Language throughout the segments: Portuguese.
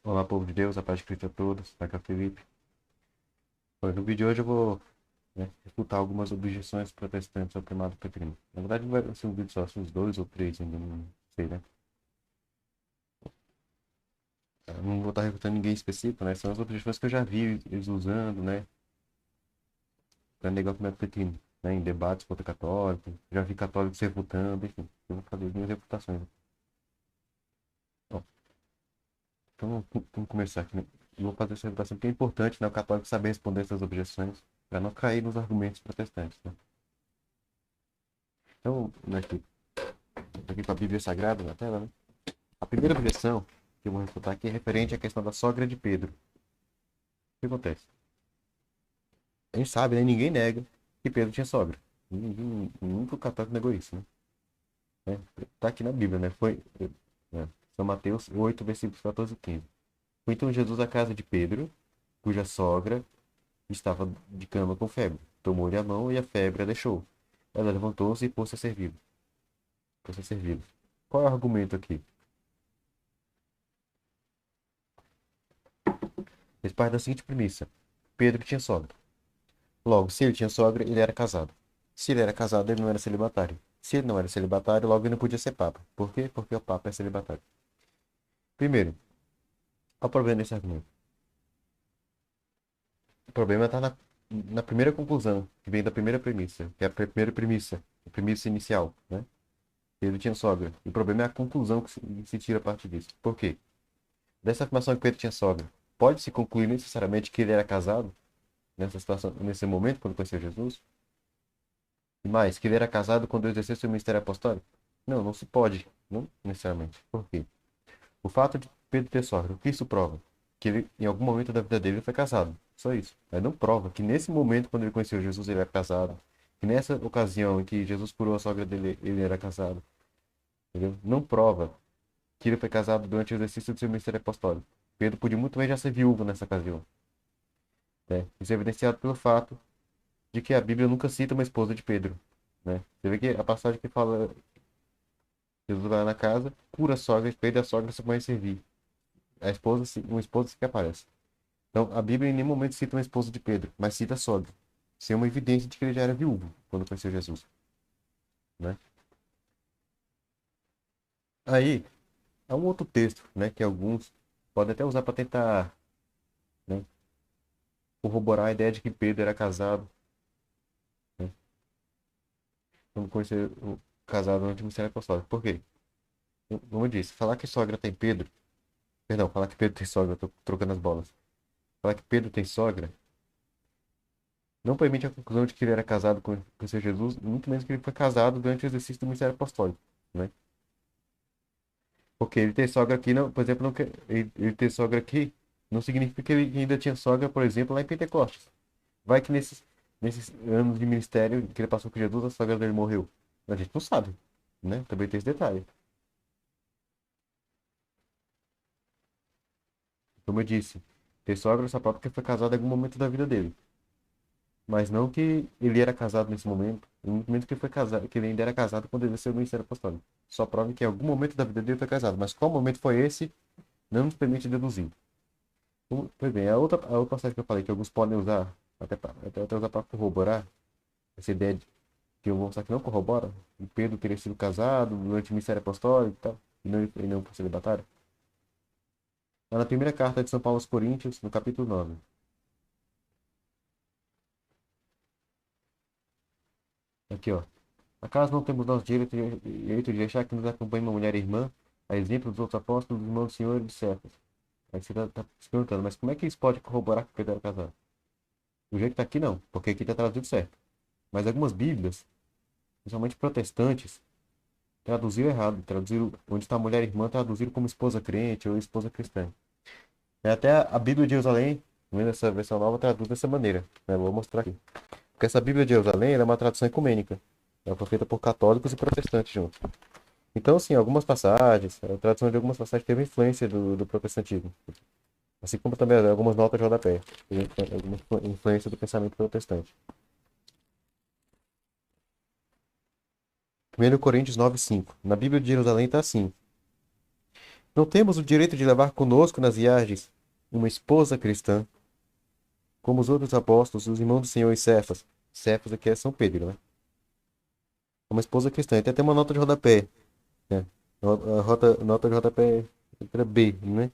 Olá, povo de Deus, a paz de Cristo a todos. Aqui é o Felipe. Bom, no vídeo de hoje eu vou, refutar algumas objeções protestantes ao primado petrino. Na verdade, não vai ser um vídeo só, são uns dois ou três, ainda não sei, né? Eu não vou estar refutando ninguém específico, né? São as objeções que eu já vi eles usando, né? Para negar o primado petrino, né? Em debates contra católicos. Já vi católicos refutando, enfim. Eu vou fazer minhas refutações. Bom, então vamos começar aqui, né? Eu vou fazer essa refutação porque é importante, né? O católico saber responder essas objeções para não cair nos argumentos protestantes, né? Então, aqui, aqui com a Bíblia Sagrada na tela, né? A primeira objeção que eu vou refutar aqui é referente à questão da sogra de Pedro. O que acontece? A gente sabe, né? Ninguém nega que Pedro tinha sogra. Nunca o católico negou isso, né? Tá aqui na Bíblia, né? São Mateus 8, versículos 14 e 15. Foi então Jesus à casa de Pedro, cuja sogra estava de cama com febre. Tomou-lhe a mão e a febre a deixou. Ela levantou-se e pôs-se a servir. Pôs-se a servir. Qual é o argumento aqui? Fez parte da seguinte premissa. Pedro tinha sogra. Logo, se ele tinha sogra, ele era casado. Se ele era casado, ele não era celibatário. Se ele não era celibatário, logo ele não podia ser papa. Por quê? Porque o papa é celibatário. Primeiro, qual o problema desse argumento? O problema está na primeira conclusão, que vem da primeira premissa, que é a primeira premissa, a premissa inicial, né? Pedro tinha sogra. E o problema é a conclusão que se tira a partir disso. Por quê? Dessa afirmação que Pedro tinha sogra, pode-se concluir necessariamente que ele era casado nessa situação, nesse momento, quando conheceu Jesus? E mais, que ele era casado quando exerceu seu ministério apostólico? Não, não se pode. Não necessariamente. Por quê? O fato de Pedro ter sogra, o que isso prova? Que ele, em algum momento da vida dele, ele foi casado. Só isso. Mas não prova que nesse momento, quando ele conheceu Jesus, ele era casado. Que nessa ocasião em que Jesus curou a sogra dele, ele era casado. Entendeu? Não prova que ele foi casado durante o exercício do seu ministério apostólico. Pedro podia muito bem já ser viúvo nessa ocasião. Né? Isso é evidenciado pelo fato de que a Bíblia nunca cita uma esposa de Pedro. Né? Você vê que a passagem que fala Jesus vai lá na casa, cura a sogra, espelha a sogra, se põe a servir. A esposa, uma esposa que aparece. Então, a Bíblia em nenhum momento cita uma esposa de Pedro, mas cita a sogra. Isso é uma evidência de que ele já era viúvo quando conheceu Jesus, né? Aí, há um outro texto, né, que alguns podem até usar para tentar, né, corroborar a ideia de que Pedro era casado, né, quando conheceu casado no último ministério apostólico. Por quê? Como eu disse, falar que sogra tem Pedro, perdão, falar que Pedro tem sogra, eu tô trocando as bolas. Falar que Pedro tem sogra não permite a conclusão de que ele era casado com o Senhor Jesus, muito menos que ele foi casado durante o exercício do ministério apostólico, né? Porque ele ter sogra aqui, não, por exemplo, não, ele ter sogra aqui não significa que ele ainda tinha sogra, por exemplo, lá em Pentecostes. Vai que nesses anos de ministério que ele passou com Jesus, a sogra dele morreu. A gente não sabe, né? Também tem esse detalhe. Como eu disse, ter sogra só prova que foi casado em algum momento da vida dele. Mas não que ele era casado nesse momento, e muito menos que ele foi casado, que ele ainda era casado quando ele saiu do ministério apostólico. Só prova que em algum momento da vida dele foi casado. Mas qual momento foi esse, não nos permite deduzir. Pois bem, a outra passagem que eu falei que alguns podem usar, até usar para corroborar, essa ideia de que eu vou mostrar que não corrobora, o Pedro teria sido casado durante o ministério apostólico e tal, e não por celibatário. Lá na primeira carta de São Paulo aos Coríntios, no capítulo 9. Aqui, ó. Acaso não temos nós direito de deixar que nos acompanhe uma mulher irmã, a exemplo dos outros apóstolos, dos irmãos do Senhor e dos servos? Aí você tá se perguntando, mas como é que isso pode corroborar que Pedro era casado? Do jeito que tá aqui, não, porque aqui tá traduzido certo. Mas algumas Bíblias, principalmente protestantes, traduziram errado. Traduziram, onde está mulher irmã, traduziram como esposa crente ou esposa cristã. Até a Bíblia de Jerusalém, vendo essa versão nova, traduz dessa maneira. Né? Vou mostrar aqui. Porque essa Bíblia de Jerusalém ela é uma tradução ecumênica. Ela foi feita por católicos e protestantes juntos. Então, assim, algumas passagens, a tradução de algumas passagens teve influência do protestantismo. Assim como também algumas notas de rodapé. Teve alguma influência do pensamento protestante. 1 Coríntios 9:5. Na Bíblia de Jerusalém está assim. Não temos o direito de levar conosco nas viagens uma esposa cristã, como os outros apóstolos, os irmãos do Senhor e Cefas. Cefas aqui é São Pedro, né? Uma esposa cristã. E tem até uma nota de rodapé, né? Nota de rodapé, letra B, né?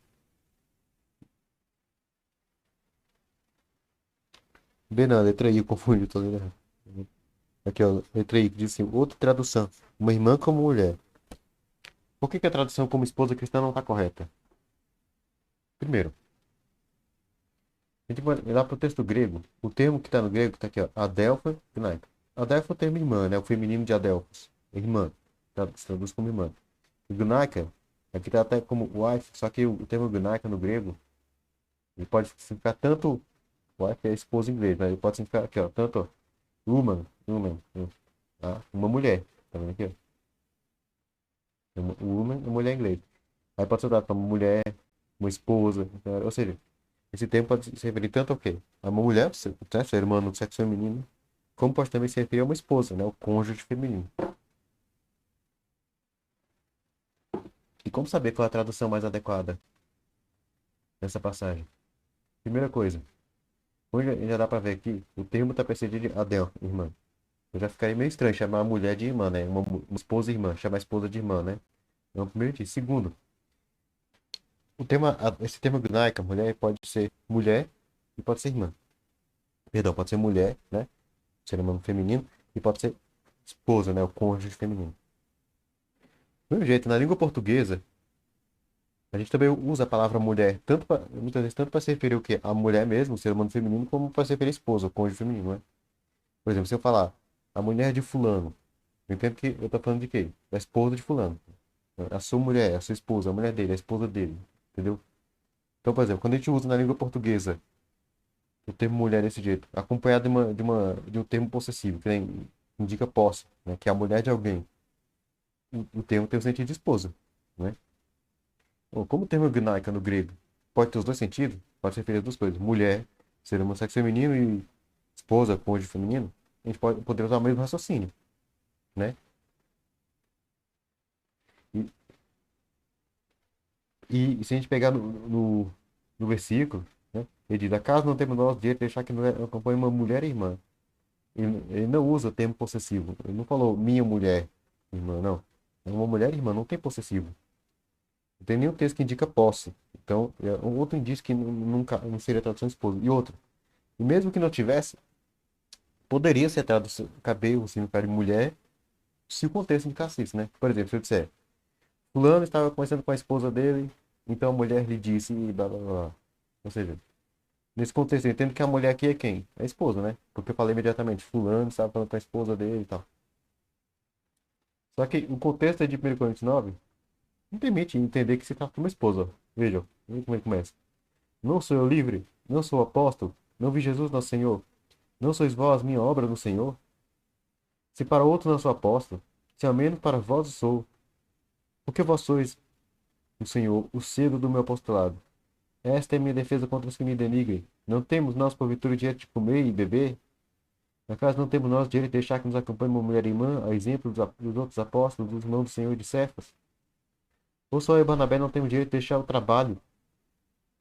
B não, letra I, eu confundi, tô lendo errado. Aqui, ó, letra I, que diz assim, outra tradução. Uma irmã como mulher. Por que que a tradução como esposa cristã não está correta? Primeiro, a gente vai lá para o texto grego. O termo que está no grego está aqui, ó, adelpha gnaica. Adelpha é o termo irmã, né? O feminino de adelphos. Irmã. Se traduz como irmã. O gnaica, aqui está até como wife, só que o termo gnaica no grego, ele pode significar tanto, wife é esposa em inglês, mas ele pode significar aqui, ó, tanto, ó, woman, tá? Uma mulher. Tá vendo aqui, ó? Woman é mulher em inglês. Aí pode ser usado para mulher, uma esposa, tá? Ou seja, esse termo pode se referir tanto ao quê? A uma mulher, né, ser humano do sexo feminino, como pode também se referir a uma esposa, né? O cônjuge feminino. E como saber qual é a tradução mais adequada nessa passagem? Primeira coisa, hoje já dá para ver aqui, o termo está precedido de Adel, irmã. Eu já ficaria meio estranho chamar a mulher de irmã, né? Uma esposa irmã, chamar a esposa de irmã, né? Então, primeiro disso. Segundo, esse termo gnaica, mulher, pode ser mulher e pode ser irmã. Perdão, pode ser mulher, né? Ser humano feminino, e pode ser esposa, né? O cônjuge feminino. Do mesmo jeito, na língua portuguesa, a gente também usa a palavra mulher, muitas vezes, tanto para se referir o quê? A mulher mesmo, o ser humano feminino, como para se referir a esposa, o cônjuge feminino, né? Por exemplo, se eu falar a mulher de fulano, eu entendo que eu tô falando de quê? Da esposa de fulano. A sua mulher, a sua esposa, a mulher dele, a esposa dele, entendeu? Então, por exemplo, quando a gente usa na língua portuguesa o termo mulher desse jeito, acompanhado de um termo possessivo, que nem indica posse, né? Que é a mulher de alguém. O termo tem o sentido de esposa, né? Bom, como o termo gnaica no grego pode ter os dois sentidos, pode se referir a duas coisas. Mulher, ser um sexo feminino e esposa, cônjuge feminino, a gente pode poder usar o mesmo raciocínio, né? E, e se a gente pegar no versículo, né? Ele diz, acaso não temos nós direito de deixar que não acompanhe uma mulher e irmã? Ele não usa o termo possessivo. Ele não falou minha mulher, irmã, não. É uma mulher e irmã, não tem possessivo. Não tem nenhum texto que indica posse. Então, é um outro indício que nunca não seria tradução esposa. E outro, e mesmo que não tivesse, poderia ser tradução, caber o significado de mulher se o contexto indicasse isso, né? Por exemplo, se eu disser, fulano estava conversando com a esposa dele, então a mulher lhe disse, e blá blá blá. Ou seja, nesse contexto, eu entendo que a mulher aqui é quem? É a esposa, né? Porque eu falei imediatamente, fulano estava falando com a esposa dele e tal. Só que o contexto de 1 Coríntios 9 não permite entender que se trata de uma esposa. Vejam, veja como ele começa. Não sou eu livre? Não sou apóstolo? Não vi Jesus nosso Senhor? Não sois vós minha obra no Senhor? Se para outro não sou apóstolo, se ao menos para vós sou, porque vós sois o Senhor, o selo do meu apostolado. Esta é minha defesa contra os que me denigrem. Não temos nós, porventura, direito de comer e beber? Acaso não temos nós direito de deixar que nos acompanhe uma mulher irmã, a exemplo dos outros apóstolos, dos irmãos do Senhor e de Cefas? Ou só eu e Barnabé não temos direito de deixar o trabalho? Ele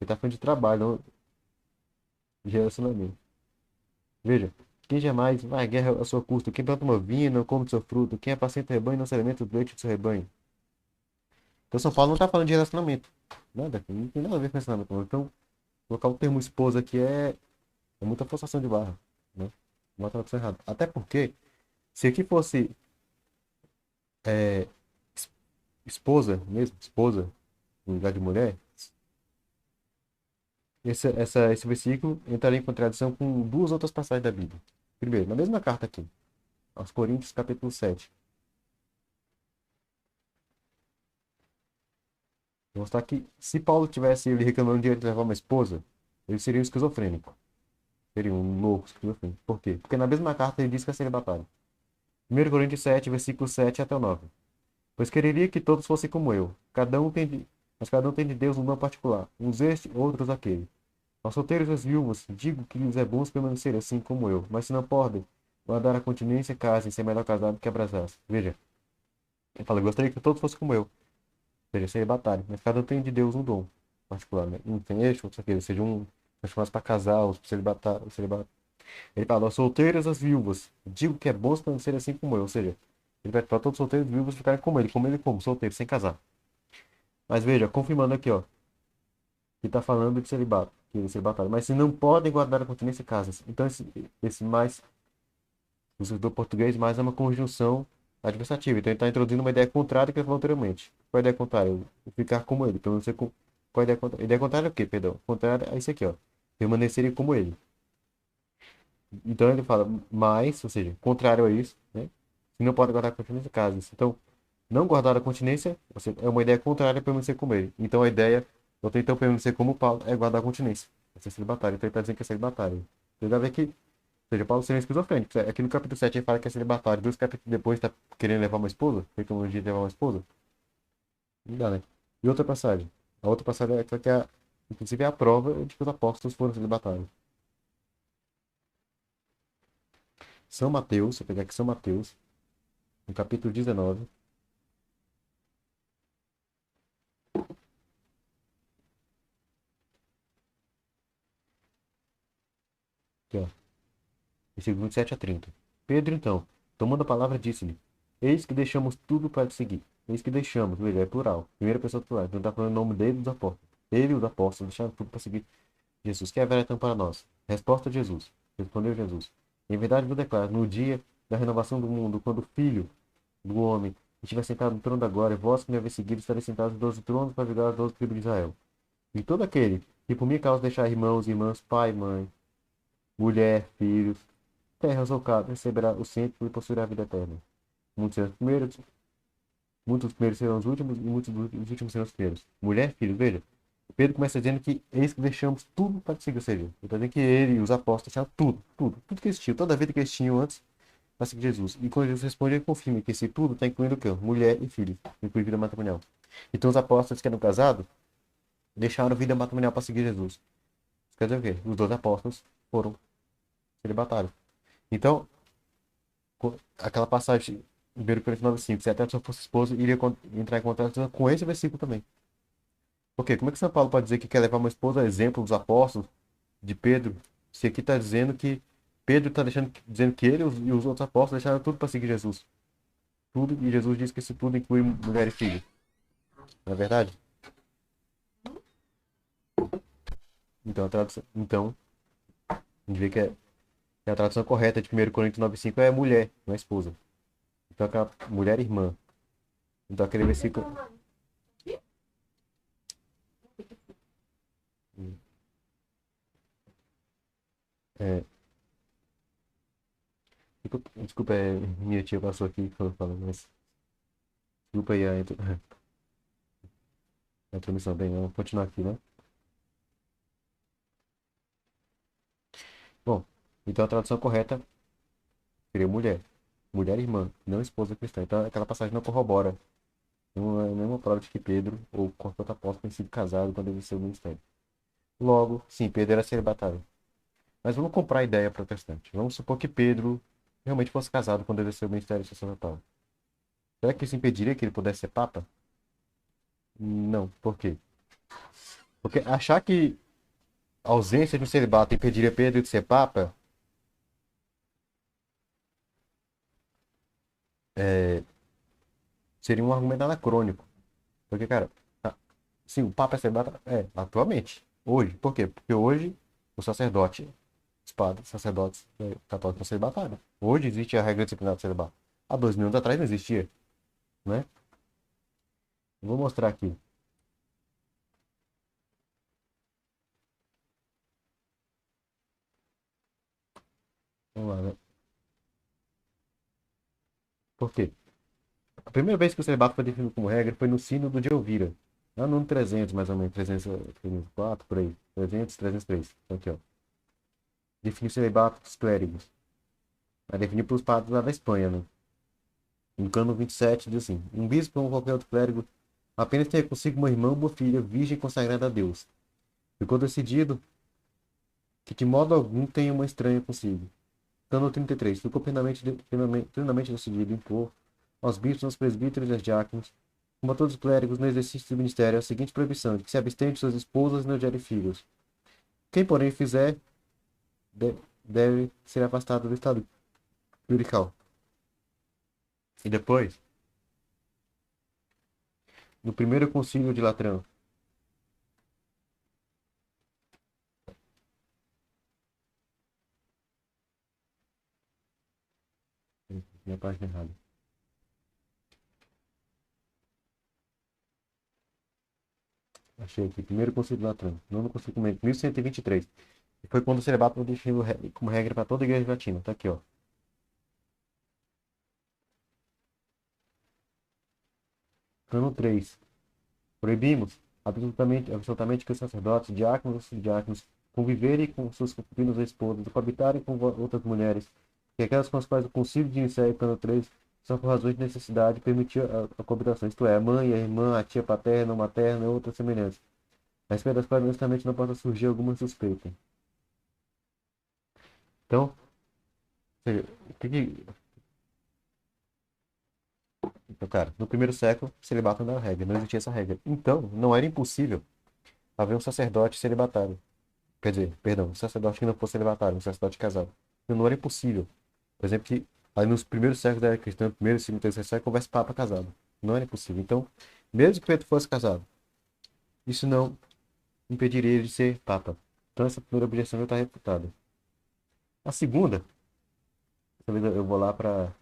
está falando de trabalho, não de relacionamento. Veja, quem jamais vai à guerra a sua custa, quem planta uma vinha não come do seu fruto, quem apacenta o rebanho não se alimenta do leite do seu rebanho. Então São Paulo não está falando de relacionamento. Nada, não tem nada a ver com relacionamento. Então, colocar o termo esposa aqui é muita forçação de barra, né? Uma tradução errada. Até porque, se aqui fosse é, es- esposa mesmo, esposa, no lugar de mulher, esse versículo entraria em contradição com duas outras passagens da Bíblia. Primeiro, na mesma carta aqui, aos Coríntios, capítulo 7. Vou mostrar que se Paulo tivesse ele reclamando de direito de levar uma esposa, ele seria um esquizofrênico. Seria um louco esquizofrênico. Por quê? Porque na mesma carta ele diz que é celibatário. 1 Coríntios 7, versículo 7 até o 9. Pois quereria que todos fossem como eu. Mas cada um tem de Deus um dom particular. Uns este, outros aquele. Aos solteiros e às viúvas, digo que lhes é bom permanecer assim como eu. Mas se não podem, guardar a continência, casem, ser melhor casado que abrasados. Veja, ele fala, gostaria que todos fossem como eu. seja celibatário. Mas cada um tem de Deus um dom particular, né? Um tem este, outro aquele. Seja um nós chamamos para casar, os celibatários. Ele fala, aos solteiros, as viúvas. Digo que é bom para ser assim como eu. Ou seja, ele vai para todos os solteiros e viúvas ficarem como ele como, solteiro, sem casar. Mas veja, confirmando aqui, ó, que está falando de celibato, que é celibatário. Mas se não podem guardar a continência, casas. Então, esse mais, do português, mais é uma conjunção adversativa. Então, ele está introduzindo uma ideia contrária que ele falou anteriormente. Qual é a ideia contrária? Eu ficar como ele. Então, não sei qual é a ideia contrária. A ideia contrária é o quê, perdão? Contrária é isso aqui, ó. Permanecerem como ele. Então, ele fala mais, ou seja, contrário a isso, né? Se não pode guardar a continência, casas. Então, não guardar a continência é uma ideia contrária a permanecer como ele. Então, a ideia, eu tento permanecer como Paulo, é guardar a continência. É ser celibatário. Então, ele está dizendo que é celibatário. Você vai ver que, ou seja, Paulo seria esquizofrênico. Aqui no capítulo 7 ele fala que é celibatário. 2 capítulos depois está querendo levar uma esposa. Feito um dia de levar uma esposa. Não dá, né? E outra passagem. A outra passagem é aquela que é, inclusive, é a prova de que os apóstolos foram celibatários. São Mateus, vou pegar aqui São Mateus, no capítulo 19. Aqui, ó. Versículo 27 a 30. Pedro, então, tomando a palavra, disse-lhe: Eis que deixamos tudo para te seguir. Eis que deixamos, veja, é plural. Primeira pessoa do plural. Então está falando o nome dele e dos apóstolos. Ele e os apóstolos deixaram tudo para seguir Jesus. Que é a verdade então para nós? Resposta de Jesus. Respondeu Jesus: Em verdade vos declaro, no dia da renovação do mundo, quando o Filho do Homem estiver sentado no trono da glória, vós que me haveis seguido estareis sentados nos 12 tronos para julgar as 12 tribos de Israel. E todo aquele que por minha causa deixar irmãos, irmãs, pai, mãe, mulher, filhos, terras ou casas, receberá o centro e possuirá a vida eterna. Muitos serão os primeiros, muitos dos primeiros serão os últimos, e muitos dos últimos serão os primeiros. Mulher, filho, veja. Pedro começa dizendo que eis que deixamos tudo para te seguir. Ou seja, ele está dizendo que ele e os apóstolos deixaram tudo que eles tinham, toda a vida que eles tinham antes para seguir Jesus. E quando Jesus responde, ele confirma que esse tudo está incluindo o quê? Mulher e filho, inclui vida matrimonial. Então os apóstolos que eram casados deixaram vida matrimonial para seguir Jesus. Isso quer dizer o quê? Os dois apóstolos foram celibatários. Então, aquela passagem em 1 Coríntios 9,5, se até a sua fosse esposa, iria entrar em contato com esse versículo também. Por quê? Como é que São Paulo pode dizer que quer levar uma esposa a exemplo dos apóstolos, de Pedro, se aqui está dizendo que Pedro está dizendo que ele e os outros apóstolos deixaram tudo para seguir Jesus? Tudo, e Jesus diz que isso tudo inclui mulher e filho. Não é verdade? Então, a gente vê que a tradução correta de 1 Coríntios 9,5 é mulher, não é esposa. Então, aquela mulher irmã. Então, aquele versículo. É, desculpa, minha tia passou aqui falando, mas desculpa aí a intromissão. Bem, vamos continuar aqui, né? Bom, então a tradução correta seria mulher. Mulher irmã, não esposa cristã. Então aquela passagem não corrobora nenhuma prova de que Pedro ou qualquer outro apóstolo tenha sido casado quando ele exerceu o ministério. Logo, sim, Pedro era celibatário. Mas vamos comprar a ideia protestante. Vamos supor que Pedro realmente fosse casado quando ele exerceu o ministério sacerdotal. Será que isso impediria que ele pudesse ser papa? Não. Por quê? Porque achar que a ausência de um celibato impediria Pedro de ser papa seria um argumento anacrônico. Porque, cara, sim, o papa é celibato atualmente. Hoje. Por quê? Porque hoje o sacerdote, os padres, sacerdotes católicos são celibatários. Hoje existe a regra disciplinar do celibato. Há 2.000 anos atrás não existia, né? Eu vou mostrar aqui. Vamos lá, né? Por quê? A primeira vez que o celibato foi definido como regra foi no Sínodo de Elvira, lá no ano 300, mais ou menos, 304, por aí, 300, 303. Então, aqui, ó. Definiu o celibato dos clérigos. Vai definir para os padres lá da Espanha, né? No cano 27 diz assim: um bispo ou qualquer outro clérigo apenas tenha consigo uma irmã ou uma filha virgem consagrada a Deus. Ficou decidido que de modo algum tenha uma estranha consigo. Cano 33. Ficou plenamente decidido impor aos bispos, aos presbíteros e aos diáconos Como a todos os clérigos no exercício do ministério, é a seguinte proibição, de que se abstenham de suas esposas e não gerem filhos. Quem, porém, fizer, deve ser afastado do estado clerical. E depois, no primeiro concílio de Latrão, minha página errada. Achei aqui, primeiro concílio de Latrão, nono concílio ecumênico, 1123. E foi quando o celibato foi definido como regra para toda a igreja latina. Tá aqui, ó. Cano 3. Proibimos absolutamente que os sacerdotes, diáconos e diáconos conviverem com suas concubinas ou esposas, coabitarem com outras mulheres, e aquelas com as quais o concílio de Nicéia, cano 3, só por razões de necessidade permitia a coabitação, isto é, a mãe, a irmã, a tia paterna ou materna e outras semelhantes, a respeito das quais honestamente não possa surgir alguma suspeita. Então, ou seja, então, cara, no primeiro século, celibato não era regra, não existia essa regra. Então, não era impossível haver um sacerdote celibatário. Quer dizer, perdão, um sacerdote que não fosse celibatário, um sacerdote casado. Não era impossível. Por exemplo, que aí nos primeiros séculos da era cristã, primeiro, segundo, terceiro século, houvesse papa casado. Não era impossível. Então, mesmo que Pedro fosse casado, isso não impediria ele de ser papa. Então, essa primeira objeção já está refutada. A segunda, eu vou lá para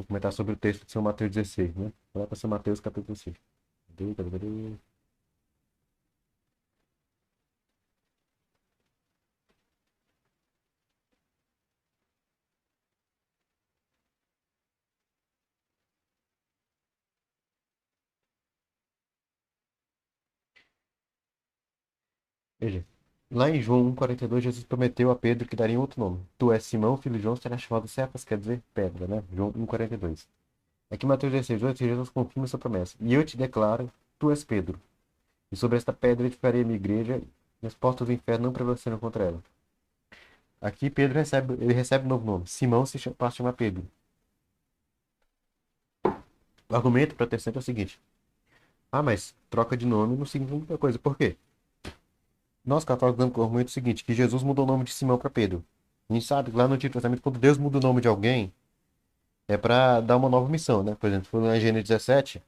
comentar sobre o texto de São Mateus 16, né? Vou lá para São Mateus capítulo 6. Cadê, cadê, cadê? Veja, lá em João 1,42, Jesus prometeu a Pedro que daria outro nome. Tu és Simão, filho de João, serás chamado Cefas, quer dizer pedra, né? João 1,42. Aqui em Mateus 16, Jesus confirma essa promessa. E eu te declaro, tu és Pedro. E sobre esta pedra edificarei a minha igreja, e as portas do inferno não prevalecerão contra ela. Aqui Pedro recebe um novo nome. Simão passa a chamar Pedro. O argumento protestante é o seguinte. Ah, mas troca de nome não significa muita coisa. Por quê? Nós católicos damos o argumento seguinte, que Jesus mudou o nome de Simão para Pedro. A gente sabe que lá no Antigo Testamento, quando Deus muda o nome de alguém, é para dar uma nova missão, né? Por exemplo, foi lá em Gênesis 17,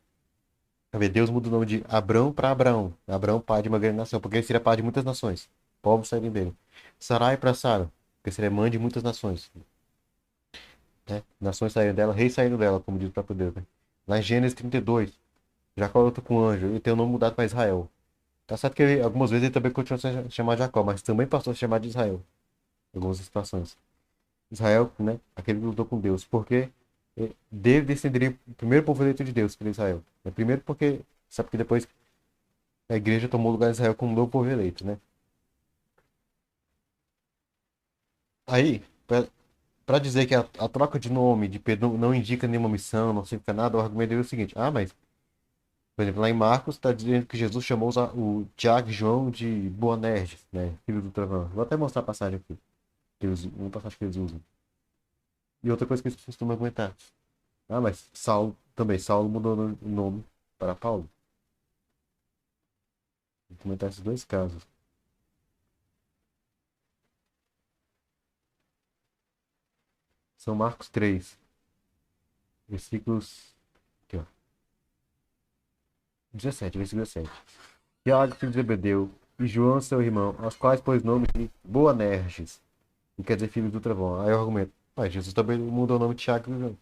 quer ver, Deus muda o nome de Abrão para Abraão. Abraão, pai de uma grande nação, porque ele seria pai de muitas nações. Povos saírem dele. Sarai para Sara, porque seria mãe de muitas nações. Né? Nações saíram dela, reis saíram dela, como diz o próprio Deus. Né? Lá em Gênesis 32, Jacó luta com o anjo e tem o nome mudado para Israel. Tá certo que algumas vezes ele também continua a se chamar de Jacó, mas também passou a se chamar de Israel. Em algumas situações. Israel, né? Aquele que lutou com Deus. Porque dele descenderia o primeiro povo eleito de Deus, que é Israel. Primeiro porque, sabe que depois a igreja tomou o lugar de Israel como novo povo eleito, né? Aí, para dizer que a troca de nome de Pedro não indica nenhuma missão, não significa nada, o argumento dele é o seguinte: ah, mas, por exemplo, lá em Marcos está dizendo que Jesus chamou o Tiago e João de Boanerges, né? Filho do trovão. Vou até mostrar a passagem aqui, uma passagem que eles usam. E outra coisa que eles costumam argumentar: ah, mas Saulo também, Saulo mudou o nome para Paulo. Vou comentar esses dois casos. São Marcos 3, versículos. Aqui, ó, 17, versículo 17. Tiago, filho de Zebedeu, e João, seu irmão, aos quais pôs nome de Boanerges, que quer dizer filho do trovão. Aí eu argumento, mas Jesus também mudou o nome de Tiago e João.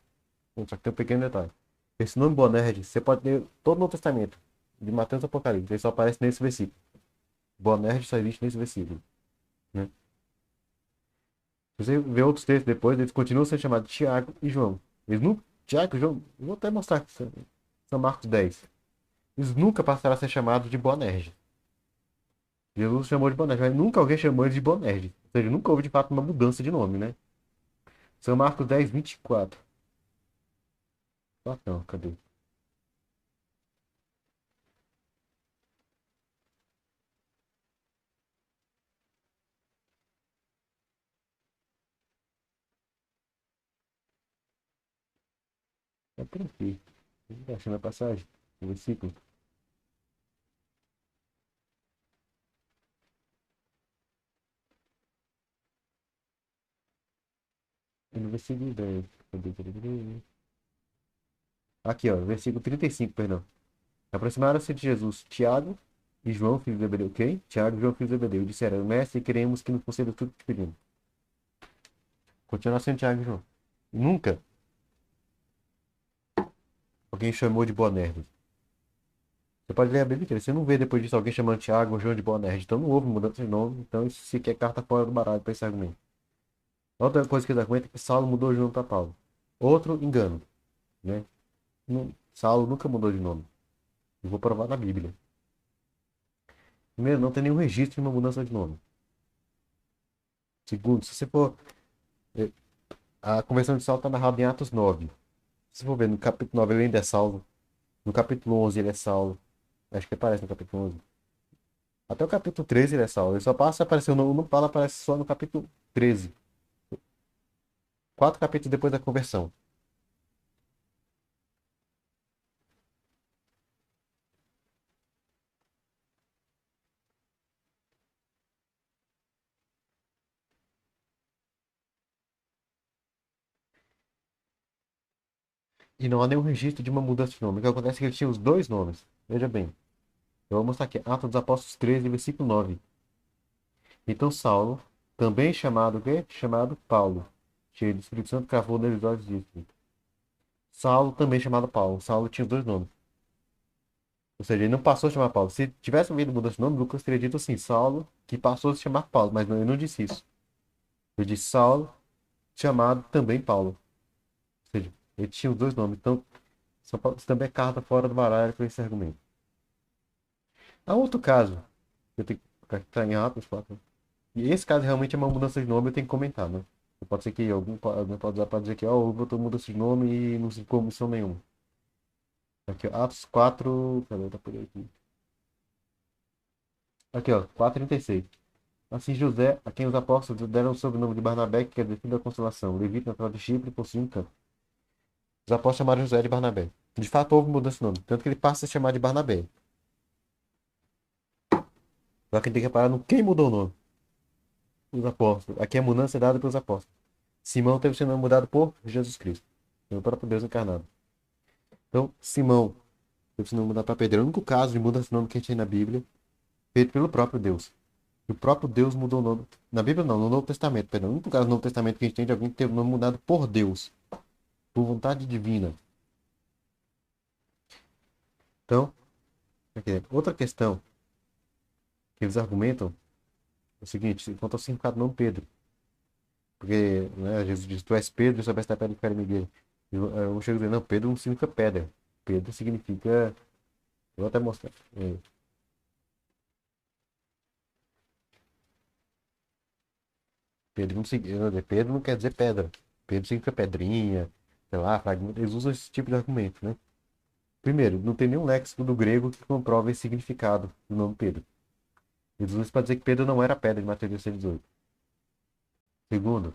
Só que tem um pequeno detalhe. Esse nome Boanerges, você pode ler todo no Testamento, de Mateus e Apocalipse, ele só aparece nesse versículo. Boanerges só existe nesse versículo. Né? Se você vê outros textos depois, eles continuam sendo chamados de Tiago e João. Eles não. Tiago e João, eu vou até mostrar aqui, São Marcos 10. Eles nunca passaram a ser chamados de Boanerges. Jesus chamou de Boanerges, mas nunca alguém chamou ele de Boanerges. Ou seja, nunca houve de fato uma mudança de nome, né? São Marcos 10, 24. Ah, não, cadê? É por aqui. Achando a passagem, o versículo. É no versículo 10. Aqui, ó, versículo 35, perdão. Aproximaram-se de Jesus Tiago e João, filho de Zebedeu. Quem? Tiago e João, filho de Zebedeu. E disseram, mestre, queremos que nos conceda tudo que te pedimos. Continua sendo Tiago e João. Nunca alguém chamou de Boanerges. Você pode ler a Bíblia inteira. Você não vê depois disso alguém chamando Tiago ou João de Boanerges. Então não houve mudança de nome. Então isso sequer carta fora do baralho para esse argumento. Outra coisa que eles argumentam é que Saulo mudou de nome para Paulo. Outro engano, né? Saulo nunca mudou de nome. Eu vou provar na Bíblia. Primeiro, não tem nenhum registro de uma mudança de nome. Segundo, se você for. eh, A conversão de Saulo está narrada em Atos 9. Se você for ver, no capítulo 9 ele ainda é Saulo. No capítulo 11 ele é Saulo. Acho que aparece no capítulo 11. Até o capítulo 13 ele é Saulo. Ele só passa a aparecer, no Paulo aparece só no capítulo 13. 4 capítulos depois da conversão. E não há nenhum registro de uma mudança de nome. O que acontece é que ele tinha os dois nomes. Veja bem. Eu vou mostrar aqui. Atos dos Apóstolos 13, versículo 9. Então Saulo, também chamado o quê? Chamado Paulo, cheio do Espírito Santo, cravou neles olhos e disse. Saulo, também chamado Paulo. Saulo tinha os dois nomes. Ou seja, ele não passou a chamar Paulo. Se tivesse ouvido mudança de nome, Lucas teria dito assim, Saulo, que passou a se chamar Paulo, mas não, ele não disse isso. Ele disse Saulo, chamado também Paulo. Ou seja, ele tinha os dois nomes. Então, isso também é carta fora do baralho para esse argumento. Há outro caso, eu tenho que estar em Atos 4. E esse caso realmente é uma mudança de nome, eu tenho que comentar, né? Pode ser que alguém pode usar para dizer que ó, botou mudança de nome e não se comissão nenhuma. Aqui, ó, Atos 4. Cadê? Tá por aqui. Aqui, ó, 4:36. Assim José, a quem os apóstolos deram o sobrenome de Barnabé, que quer dizer filho da consolação, levita natural de Chipre, possuía um campo. Os apóstolos chamaram José de Barnabé. De fato, houve mudança de nome, tanto que ele passa a se chamar de Barnabé. Só que tem que reparar no quem mudou o nome. Os apóstolos. Aqui a mudança é dada pelos apóstolos. Simão teve seu nome mudado por Jesus Cristo, pelo próprio Deus encarnado. Então, Simão teve seu nome mudado para Pedro. É o único caso de mudança de nome que a gente tem na Bíblia, feito pelo próprio Deus. O próprio Deus mudou o nome. Na Bíblia não, no Novo Testamento, perdão. O único caso do Novo Testamento que a gente tem de alguém que teve o nome mudado por Deus, por vontade divina. Então, outra questão que eles argumentam é o seguinte, quanto ao significado do nome Pedro. Porque, né, Jesus diz, tu és Pedro, sobre esta pedra ficarei minha igreja. Eu chego a dizer, não, Pedro não significa pedra. Pedro significa. Eu vou até mostrar. Pedro não quer dizer pedra. Pedro significa pedrinha, sei lá, fragmento. Eles usam esse tipo de argumento, né? Primeiro, não tem nenhum léxico do grego que comprove esse significado do nome Pedro. Eles usam isso para dizer que Pedro não era pedra em Mateus 16:18. Segundo,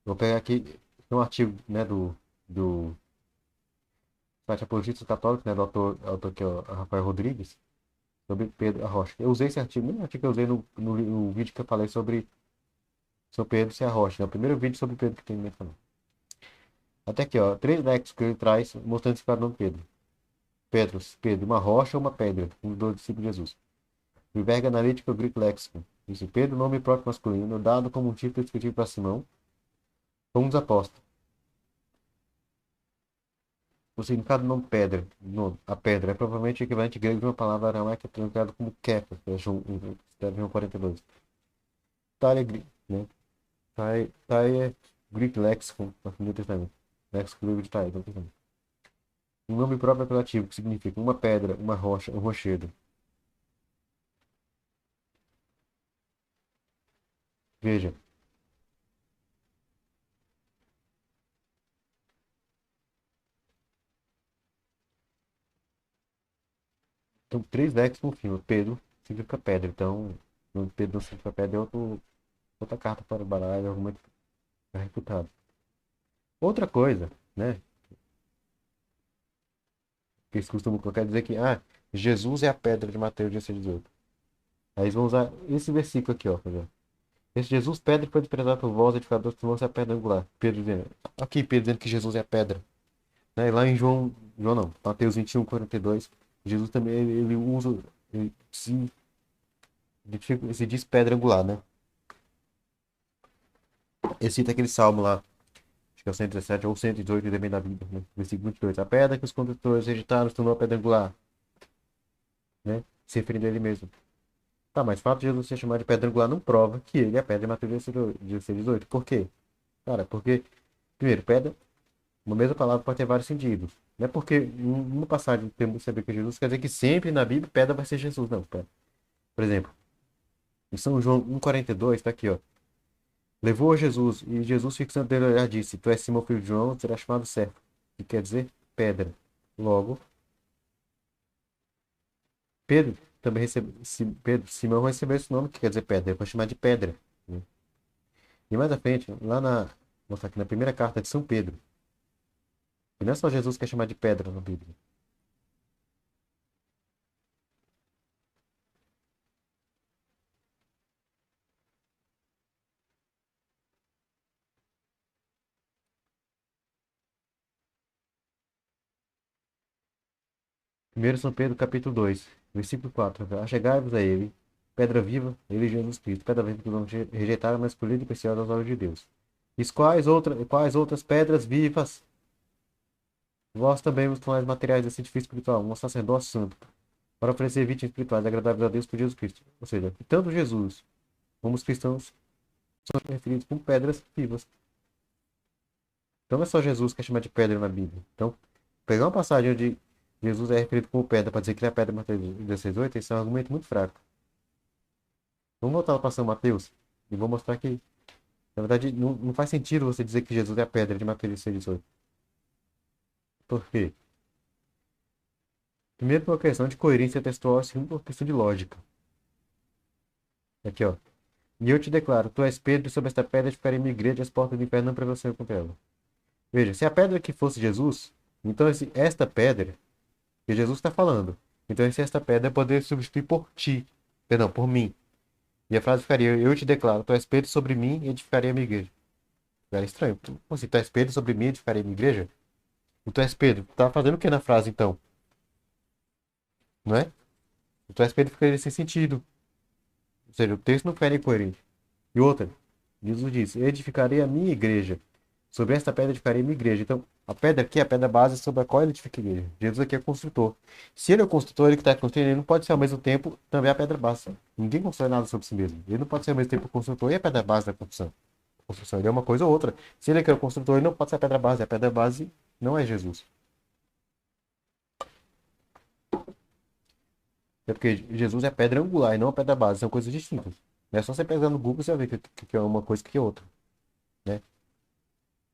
vou pegar aqui, tem um artigo, né, do site Apologistas Católicos, né, do autor que é o Rafael Rodrigues, sobre Pedro a Rocha. Eu usei esse artigo, mesmo artigo que eu usei no vídeo que eu falei sobre Pedro ser a Rocha. É o primeiro vídeo sobre Pedro que tem no meu canal. Até aqui, ó, 3 léxicos que ele traz mostrando esse nome Pedro. Pedro, uma rocha ou uma pedra, um dos discípulos de Jesus. O verbo analítico Greek Lexicon. Diz Pedro, nome próprio masculino, dado como um título descritivo para Simão, como dos apóstolos. O significado do nome pedra, a pedra, é provavelmente o equivalente grego de uma palavra aramaica traduzido como kefa, que é João 42. Thalia, né? Thalia é Greek Lexicon, no New Testamento. Lexicon grego de Thalia, no Testamento. Um nome próprio apelativo, que significa uma pedra, uma rocha, um rochedo. Veja, então 3 léxicos no filme. Pedro significa pedra, então Pedro não significa pedra é outra carta para o baralho, argumento refutado. Outra coisa, né? que eles costumam colocar, dizer que, Jesus é a pedra de Mateus 16:18. Aí eles vão usar esse versículo aqui, ó. Tá vendo? Esse Jesus, pedra, foi desprezado por vós, edificadores, tornou-se a pedra angular. Pedro dizendo, aqui Pedro dizendo que Jesus é a pedra. Né? E lá em João não, Mateus 21:42, Jesus também, ele usa, ele se diz pedra angular, né? Ele cita aquele salmo lá, acho que é o 117 ou 118 também da Bíblia, né? Versículo 22. A pedra que os construtores rejeitaram se tornou a pedra angular, né? Se referindo a ele mesmo. Tá, mas o fato de Jesus ser chamado de pedra angular não prova que ele é a pedra de Mateus 16:18. Por quê? Cara, porque, primeiro, pedra, uma mesma palavra pode ter vários sentidos. Não é porque numa passagem temos que saber que é Jesus, quer dizer que sempre na Bíblia pedra vai ser Jesus, não. Por exemplo, em São João 1,42, tá aqui, ó. Levou a Jesus, e Jesus, fixando nele o olhar, disse: Tu és Simão, filho de João, serás chamado Cefas, que quer dizer pedra. Logo, Pedro também recebeu, Simão recebeu esse nome, que quer dizer pedra. Ele foi chamado de pedra, né? E mais à frente, vou mostrar aqui na primeira carta de São Pedro. E não é só Jesus que é chamado de pedra na Bíblia. Primeiro São Pedro, capítulo 2, versículo 4. Achegai-vos a ele, pedra viva, ele Jesus Cristo, pedra viva que não rejeitaram, mas escolhida e preciosa aos olhos de Deus. E quais outras pedras vivas vós também vos tornais materiais desse edifício espiritual, um sacerdócio santo, para oferecer vítimas espirituais agradáveis a Deus por Jesus Cristo. Ou seja, que tanto Jesus como os cristãos são referidos como pedras vivas. Então não é só Jesus que é chamado de pedra na Bíblia. Então, pegar uma passagem onde Jesus é referido como pedra para dizer que ele é a pedra de Mateus 16:8, esse é um argumento muito fraco. Vamos voltar para São Mateus e vou mostrar que, na verdade, não faz sentido você dizer que Jesus é a pedra de Mateus 16:8. Por quê? Primeiro, por uma questão de coerência textual, e segundo, por uma questão de lógica. Aqui, ó. E eu te declaro, tu és Pedro, e sobre esta pedra edificarei minha igreja, e as portas do inferno não prevalecerão contra ela. Veja, se a pedra que fosse Jesus, então esta pedra, que Jesus está falando, então se esta pedra poderia substituir por ti, perdão, por mim. E a frase ficaria, eu te declaro, tu és Pedro, sobre mim e edificarei a minha igreja. Era estranho. Como assim, tu és Pedro, sobre mim e edificarei a minha igreja? O tu és Pedro, tá fazendo o que na frase então? Não é? O tu és Pedro ficaria sem sentido. Ou seja, o texto não ficaria coerente. E outra, Jesus disse, edificarei a minha igreja. Sobre esta pedra edificarei a minha igreja. Então, a pedra aqui é a pedra base sobre a qual ele edifica a igreja. Jesus aqui é o construtor. Se ele é o construtor, ele que está construindo, ele não pode ser ao mesmo tempo também a pedra base. Ninguém constrói nada sobre si mesmo. Ele não pode ser ao mesmo tempo o construtor e a pedra base da construção. A construção, ele é uma coisa ou outra. Se ele é que é o construtor, ele não pode ser a pedra base. A pedra base não é Jesus. É porque Jesus é pedra angular e não a pedra base. São coisas distintas. Não é só você pegar no Google e você vai ver que é uma coisa que é outra, né?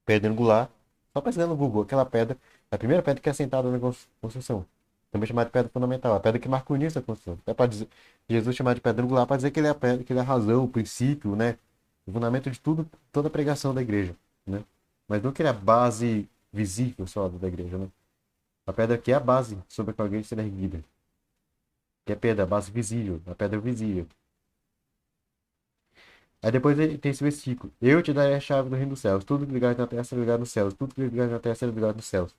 Pedra angular, só pesquisando no Google, aquela pedra, a primeira pedra que é assentada na construção. Também chamada de pedra fundamental, a pedra que marca o início da construção. É para dizer, Jesus chamar de pedra angular para dizer que ele é a pedra, que ele é a razão, o princípio, né? O fundamento de tudo, toda a pregação da igreja, né? Mas não que ele é a base visível só da igreja, né? A pedra que é a base sobre a qual a igreja será erguida. Que é a pedra, a base visível, a pedra visível. Aí depois ele tem esse versículo. Eu te darei a chave do reino dos céus. Tudo que ligar na terra será ligado nos céus. Tudo que ligar na terra será ligado nos céus.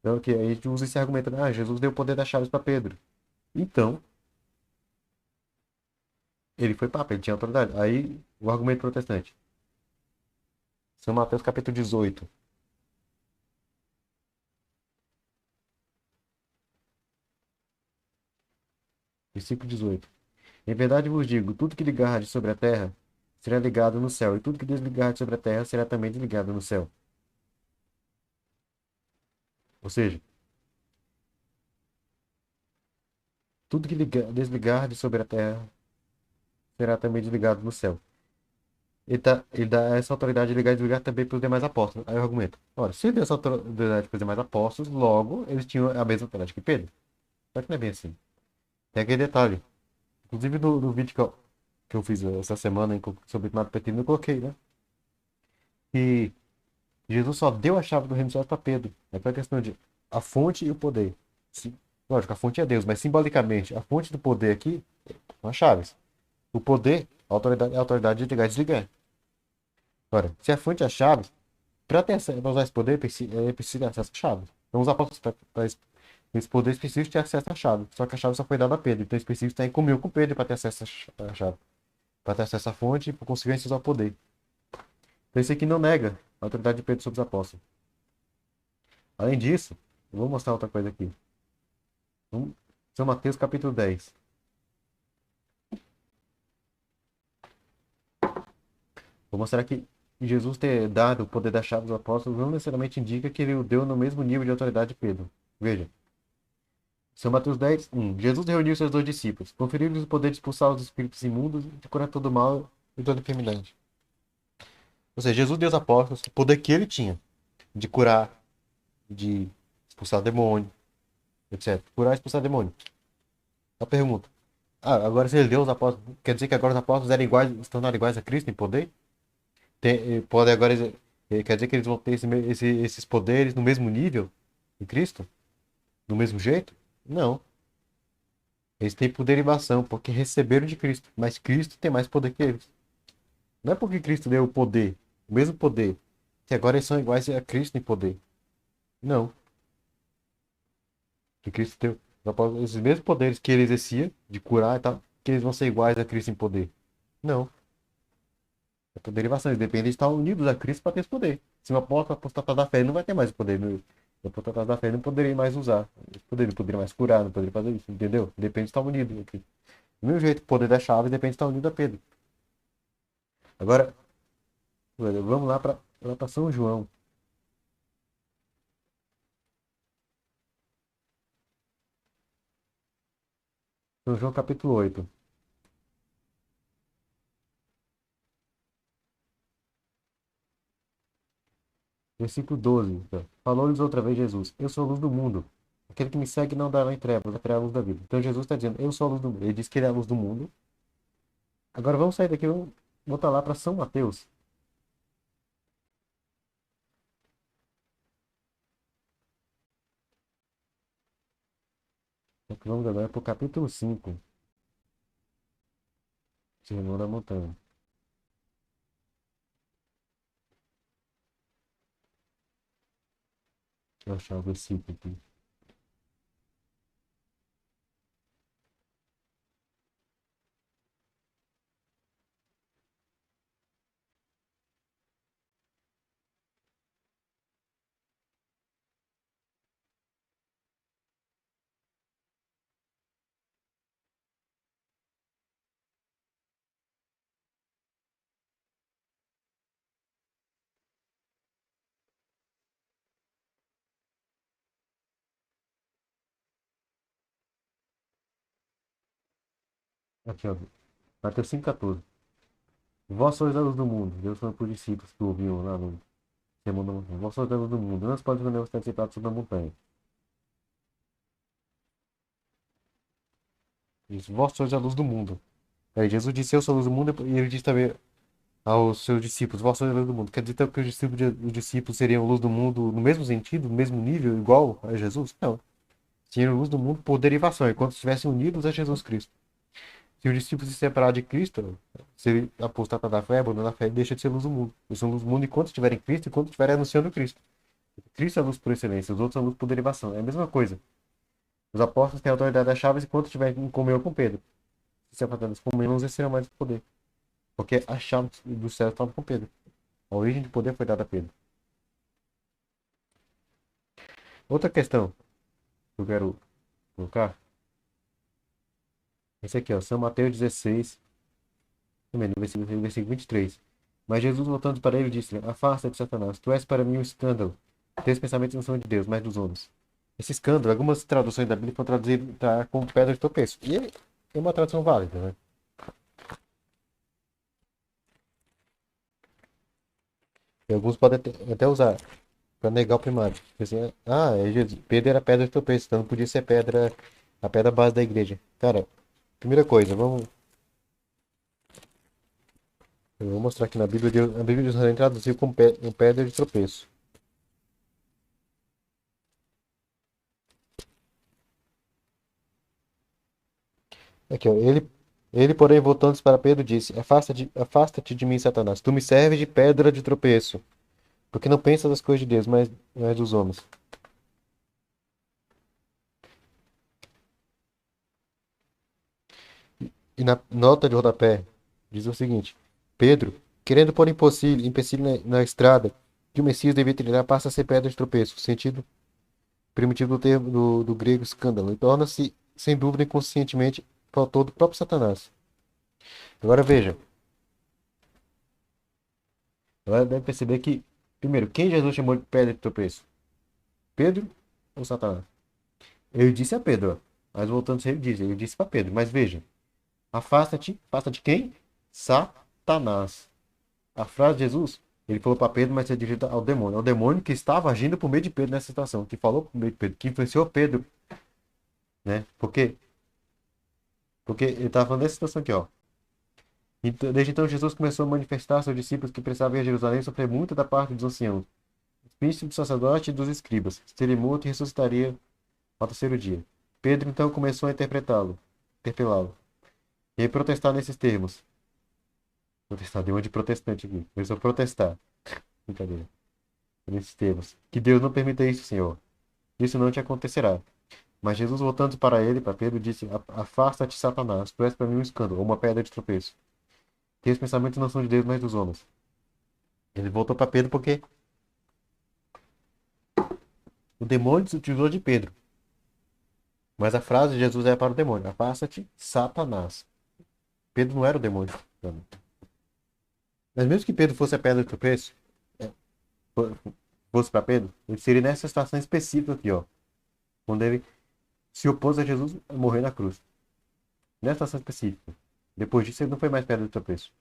Então, que a gente usa esse argumento. Jesus deu o poder das chaves para Pedro. Então, ele foi papa, ele tinha autoridade. Aí, o argumento protestante. São Mateus capítulo 18. Versículo 18. Em verdade vos digo, tudo que ligardes sobre a terra será ligado no céu. E tudo que desligardes sobre a terra será também desligado no céu. Ou seja, tudo que desligardes sobre a terra será também desligado no céu. Ele dá essa autoridade de ligar e desligar também para os demais apóstolos. Aí eu argumento. Ora, se ele deu essa autoridade para os demais apóstolos, logo eles tinham a mesma autoridade que Pedro. Só que não é bem assim. Tem aquele detalhe. Inclusive no vídeo que eu fiz essa semana sobre o Petrino, eu coloquei, né? Que Jesus só deu a chave do reino dos céus para Pedro. É para a questão de a fonte e o poder. Sim. Lógico, a fonte é Deus, mas simbolicamente, a fonte do poder aqui são as chaves. O poder, a autoridade de ligar e desligar. Agora, se a fonte é a chave, para pra usar esse poder, precisa de acesso à chave. Então, os apóstolos, para esse poder específico, ter acesso à chave. Só que a chave só foi dada a Pedro. Então, esse específico está em comunhão com Pedro para ter acesso à chave. Para ter acesso à fonte e, por consequência, usar o poder. Então, esse aqui não nega a autoridade de Pedro sobre os apóstolos. Além disso, eu vou mostrar outra coisa aqui. São Mateus capítulo 10. Vou mostrar que Jesus ter dado o poder da chave dos apóstolos não necessariamente indica que ele o deu no mesmo nível de autoridade de Pedro. Veja. São Mateus 10, 1. Jesus reuniu seus dois discípulos, conferiu-lhes o poder de expulsar os espíritos imundos e de curar todo mal e toda enfermidade. Ou seja, Jesus deu aos apóstolos o poder que ele tinha de curar, de expulsar demônio, etc. Curar e expulsar demônio. A pergunta. Agora se ele deu aos apóstolos, quer dizer que agora os apóstolos eram iguais, se tornaram iguais a Cristo em poder? Pode agora, quer dizer que eles vão ter esses poderes no mesmo nível de Cristo? Do mesmo jeito? Não. Eles têm por derivação, porque receberam de Cristo. Mas Cristo tem mais poder que eles. Não é porque Cristo deu o mesmo poder, que agora eles são iguais a Cristo em poder. Não. Que Cristo deu esses mesmos poderes que ele exercia, de curar e tal, que eles vão ser iguais a Cristo em poder. Não. É por derivação. Eles dependem de estar unidos a Cristo para ter esse poder. Se uma porta apostatar da fé, ele não vai ter mais o poder. O apostatar da fé ele não poderia mais usar. Ele não poderia mais curar, não poderia fazer isso. Entendeu? Depende de estar unido a Cristo. Do mesmo jeito, o poder da chave depende de estar unido a Pedro. Agora, vamos lá para São João. São João capítulo 8. Versículo 12. Então. Falou-lhes outra vez Jesus: Eu sou a luz do mundo. Aquele que me segue não dará em trevas, vai terá a luz da vida. Então Jesus está dizendo: Eu sou a luz do mundo. Ele diz que ele é a luz do mundo. Agora vamos sair daqui e vamos voltar lá para São Mateus. Vamos agora para o capítulo 5. Sermão da Montanha. Deixa eu achar o versículo aqui. Aqui, ó. Mateus 5,14. Vós sois a luz do mundo. Deus falou para os discípulos que ouviam lá no Sermão da Montanha. Vós sois a luz do mundo. Não se pode esconder você sentado sobre a montanha. Isso. Vós sois a luz do mundo. Aí Jesus disse: Eu sou a luz do mundo. E ele disse também aos seus discípulos: Vós sois a luz do mundo. Quer dizer então que os discípulos seriam luz do mundo no mesmo sentido, no mesmo nível, igual a Jesus? Não. Seriam luz do mundo por derivação, enquanto estivessem unidos a Jesus Cristo. Se o discípulo se separar de Cristo, se ele apostatar da fé, abandonar a fé, ele deixa de ser luz do mundo. Eles são luz do mundo enquanto estiverem em Cristo, enquanto estiverem anunciando Cristo. Cristo é a luz por excelência, os outros são luz por derivação. É a mesma coisa. Os apóstolos têm a autoridade das chaves enquanto estiverem em comunhão com Pedro. Se separarem das comunhões, não exercerão mais o poder. Porque as chaves do céu estavam com Pedro. A origem de poder foi dada a Pedro. Outra questão que eu quero colocar. Esse aqui, ó. São Mateus 16, também no versículo 23. Mas Jesus, voltando para ele, disse-lhe: Afasta-te, Satanás, tu és para mim um escândalo. Teus pensamentos não são de Deus, mas dos homens. Esse escândalo, algumas traduções da Bíblia estão traduzidas tá, como pedra de tropeço. E é uma tradução válida, né? E alguns podem até usar para negar o primário. Assim, Jesus. Pedro era pedra de tropeço, então não podia ser a pedra base da igreja. Cara, primeira coisa, eu vou mostrar aqui na Bíblia, a Bíblia de Israel traduziu como pedra de tropeço. Aqui, ó, ele, porém, voltando-se para Pedro, disse: Afasta-te de mim, Satanás. Tu me serves de pedra de tropeço, porque não pensas das coisas de Deus, mas dos homens. E na nota de rodapé, diz o seguinte: Pedro, querendo pôr empecilho na estrada que o Messias devia trilhar, passa a ser pedra de tropeço, sentido primitivo do termo do grego escândalo, e torna-se, sem dúvida, inconscientemente, autor do próprio Satanás. Agora veja, agora deve perceber que, primeiro, quem Jesus chamou de pedra de tropeço? Pedro ou Satanás? Ele disse a Pedro, ó. Mas voltando, ele disse para Pedro, mas veja, afasta de quem? Satanás. A frase de Jesus, ele falou para Pedro, mas é dirigida ao demônio que estava agindo por meio de Pedro nessa situação, que falou por meio de Pedro, que influenciou Pedro, né? Porque ele estava falando dessa situação aqui, ó. Então, desde então, Jesus começou a manifestar aos seus discípulos que precisavam ir a Jerusalém sofrer muito da parte dos anciãos, dos príncipes do sacerdote e dos escribas, seria morto e ressuscitaria ao terceiro dia. Pedro então começou a interpelá-lo, e a protestar nesses termos. Protestar, deu uma de protestante aqui. Começou a protestar. Brincadeira. Nesses termos. Que Deus não permita isso, Senhor. Isso não te acontecerá. Mas Jesus, voltando para ele, para Pedro, disse: Afasta-te, Satanás, tu és para mim um escândalo, ou uma pedra de tropeço. Teus pensamentos não são de Deus, mas dos homens. Ele voltou para Pedro porque o demônio se utilizou de Pedro. Mas a frase de Jesus é para o demônio: Afasta-te, Satanás. Pedro não era o demônio. Mas mesmo que Pedro fosse a pedra de tropeço, é, fosse para Pedro, ele seria nessa situação específica aqui, ó. Quando ele se opôs a Jesus a morrer na cruz. Nessa situação específica. Depois disso, ele não foi mais pedra de tropeço.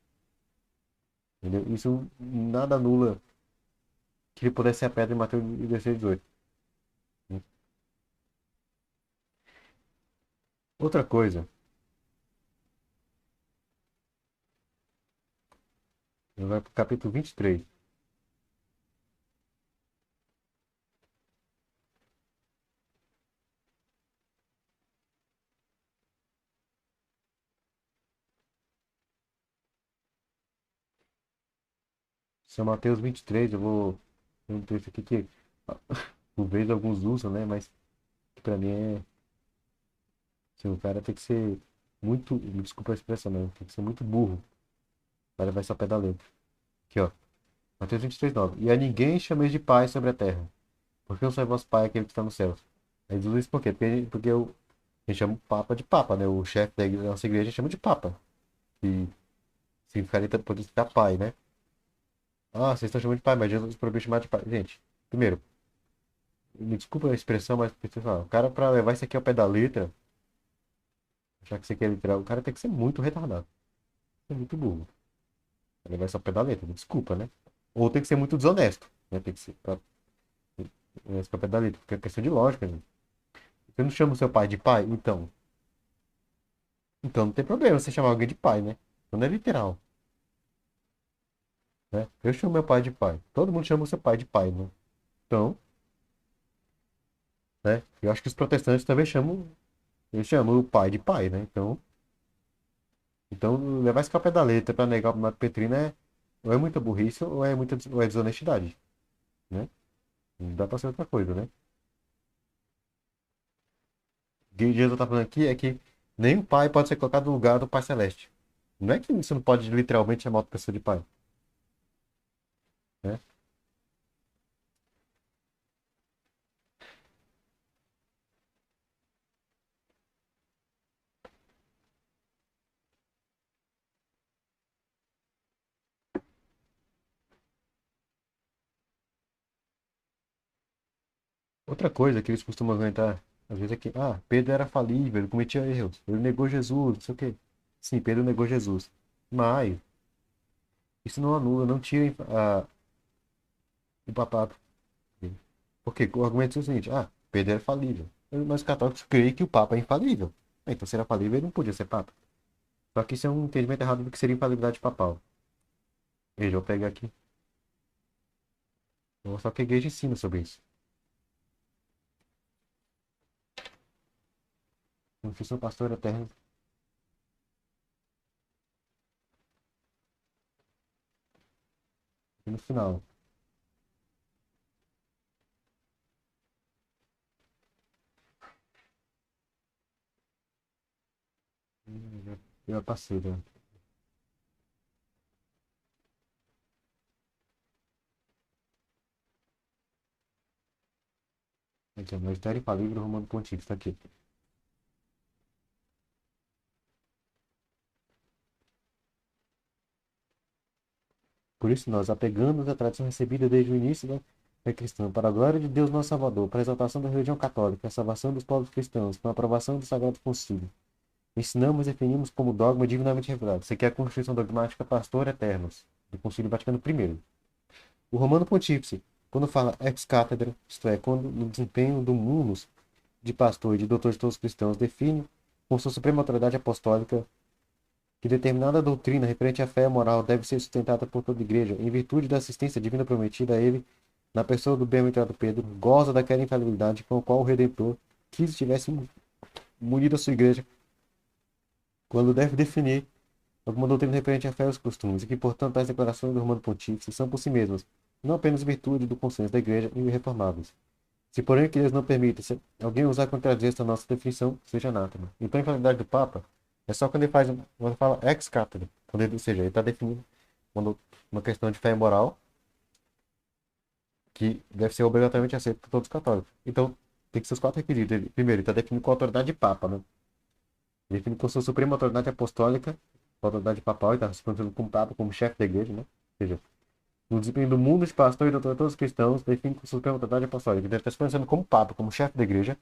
Entendeu? Isso nada anula que ele pudesse ser a pedra em Mateus 16:18. Outra coisa, ele vai para o capítulo 23. São Mateus 23, eu vou. Tem um texto aqui que por vezes alguns usam, né? Mas que pra mim é. Assim, o cara tem que ser muito. Me desculpa a expressão, não. Tem que ser muito burro para levar isso ao pé da letra. Aqui, ó. Mateus 23:9. E a ninguém chameis de pai sobre a terra, porque eu sou vosso pai, aquele que está no céu. Aí diz isso por quê? Porque a gente chama o Papa de Papa, né? O chefe da nossa igreja chama de Papa. Que significaria poder significar pai, né? Ah, vocês estão chamando de pai, mas Jesus proibiu chamar de pai. Gente, primeiro, me desculpa a expressão, mas pessoal, o cara pra levar isso aqui ao pé da letra, já que você quer literal, o cara tem que ser muito retardado. É muito burro. Pra levar isso ao pé da letra, me desculpa, né? Ou tem que ser muito desonesto, né? Tem que ser pra levar isso ao pé da letra, porque é questão de lógica, né? Você não chama o seu pai de pai? Então não tem problema você chamar alguém de pai, né? Então não é literal, né? Eu chamo meu pai de pai. Todo mundo chama o seu pai de pai, né? Então, né? Eu acho que os protestantes também chamam, eles chamam o pai de pai, né? Então levar esse ao pé da letra para negar o Mato Petrino ou é muita burrice ou é desonestidade, né? Não dá para ser outra coisa, né? O que Jesus tá falando aqui é que nem o pai pode ser colocado no lugar do Pai Celeste. Não é que você não pode literalmente chamar outra pessoa de pai, né? Outra coisa que eles costumam argumentar, às vezes é que, Pedro era falível, ele cometia erros, ele negou Jesus, não sei o quê. Sim, Pedro negou Jesus. Mas isso não anula, não tira o papado. Porque o argumento é o seguinte, Pedro era falível. Mas os católicos creem que o Papa é infalível. Então, se era falível, ele não podia ser Papa. Só que isso é um entendimento errado do que seria infalibilidade papal. Veja, eu vou pegar aqui. Vou mostrar o que a igreja ensina sobre isso. Confissão Pastor Eterno. no final. Já passei, né? Aqui, ó, Magistério Infalível do Romano Pontífice, tá aqui. Por isso nós, apegando-nos à tradição recebida desde o início da fé cristã, para a glória de Deus nosso Salvador, para a exaltação da religião católica, a salvação dos povos cristãos, com a aprovação do Sagrado Concílio, ensinamos e definimos como dogma divinamente revelado. Isso aqui é a Constituição Dogmática Pastor Eternos, do Concílio Vaticano I. O Romano Pontífice, quando fala ex cátedra, isto é, quando no desempenho do munus de pastor e de doutor de todos os cristãos, define com sua suprema autoridade apostólica que determinada doutrina referente à fé moral deve ser sustentada por toda a igreja, em virtude da assistência divina prometida a ele, na pessoa do bem-aventurado Pedro, goza daquela infalibilidade com a qual o Redentor quis tivesse munido a sua igreja, quando deve definir alguma doutrina referente à fé e aos costumes, e que, portanto, as declarações do Romano Pontífice são por si mesmas, não apenas virtude do consenso da igreja e irreformáveis. Se, porém, que eles não permitem, se alguém usar contradizer esta nossa definição, seja anátema. Então, a infalibilidade do Papa é só quando ele faz, quando fala ex cátedra, quando ele, ou seja, ele está definindo uma questão de fé e moral que deve ser obrigatoriamente aceita por todos os católicos. Então, tem que ser os quatro requisitos. Primeiro, ele está definindo com a autoridade de Papa, né? Ele define com sua suprema autoridade apostólica, a autoridade papal, e está se colocando como Papa, como chefe da igreja, né? Ou seja, no desempenho do mundo de pastor e doutor de todos os cristãos, define com sua suprema autoridade apostólica. Ele está se colocando como Papa, como chefe da igreja,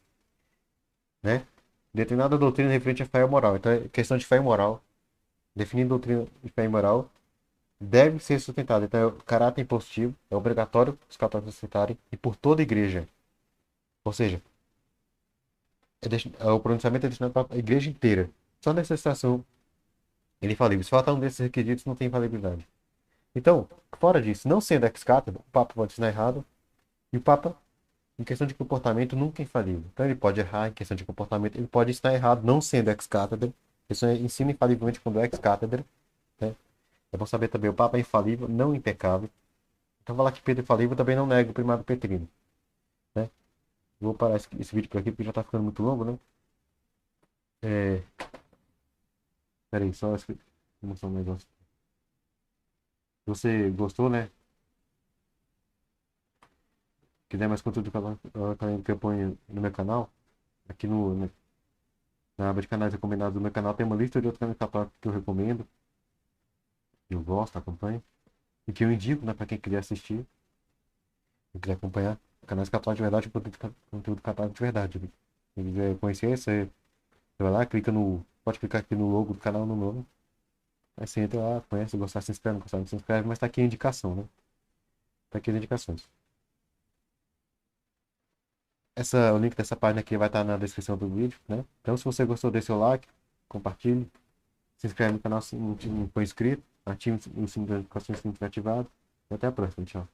né? Determinada doutrina referente à fé e moral. Então, é questão de fé e moral, definindo doutrina de fé e moral, deve ser sustentada. Então, é o caráter impositivo, é obrigatório os católicos sustentarem e por toda a igreja. Ou seja, o pronunciamento é destinado para a igreja inteira. Só nessa situação ele é infalível. Se faltar um desses requisitos, não tem infalibilidade. Então, fora disso, não sendo ex-cátedra, o Papa pode ensinar errado e o Papa, em questão de comportamento, nunca é infalível. Então, ele pode errar em questão de comportamento, ele pode ensinar errado, não sendo ex-cátedra. Ele só ensina infalivelmente quando é ex-cátedra. Né? É bom saber também, o Papa é infalível, não impecável. Então, falar que Pedro é infalível também não nega o primado petrino. Né? Vou parar esse vídeo por aqui porque já está ficando muito longo, né? Peraí, só mostrar um negócio. Se você gostou, né? Quiser mais conteúdo que eu ponho no meu canal, aqui na aba de canais recomendados do meu canal tem uma lista de outros canais católicos que eu recomendo, que eu gosto, acompanho, e que eu indico, né, para quem quiser assistir, quem quiser acompanhar. Canais católicos de verdade, conteúdo católico de verdade. Né? Quem quiser conhecer, você vai lá, pode clicar aqui no logo do canal no nome. Aí você entra lá, conhece, gostar, se inscreve, não gostar, não se inscreve, mas tá aqui a indicação, né? Tá aqui as indicações. O link dessa página aqui vai estar na descrição do vídeo, né? Então, se você gostou, dê seu like, compartilhe, se inscreve no canal se não for inscrito, ative o sininho das notificações se não tiver ativado. E até a próxima, tchau.